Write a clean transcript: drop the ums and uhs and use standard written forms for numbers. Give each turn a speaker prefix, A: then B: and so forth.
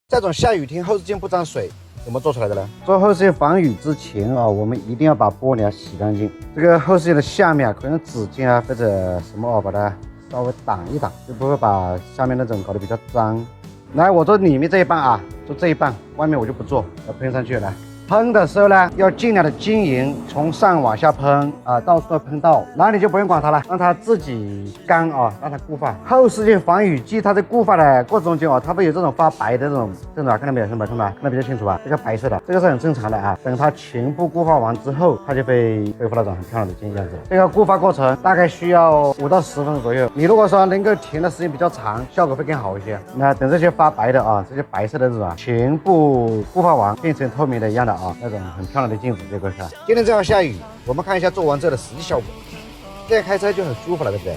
A: 这种下雨天后视镜不沾水，怎么做出来的呢？做后视镜防雨之前啊，我们一定要把玻璃洗干净。这个后视镜的下面可以用纸巾啊或者什么把它稍微挡一挡，就不会把下面那种搞得比较脏。来，我做里面这一半啊，做这一半，外面我就不做，要喷上去了。喷的时候呢，要尽量的均匀，从上往下喷啊，到处都喷到，然后你就不用管它了，让它自己干啊，让它固化。后视镜防雨剂它在固化的过程中间啊，它会有这种发白的这种啊，看到没有？看得比较清楚吧？这个白色的，这个是很正常的啊。等它全部固化完之后，它就会恢复那种很漂亮的镜样子。这个固化过程大概需要5到10分钟左右。你如果说能够停的时间比较长，效果会更好一些。那等这些发白的啊，这些白色的这种啊，全部固化完，变成透明的一样的。那种很漂亮的镜子就可以看。今天正好下雨，我们看一下做完之后的实际效果。这样开车就很舒服了，对不对？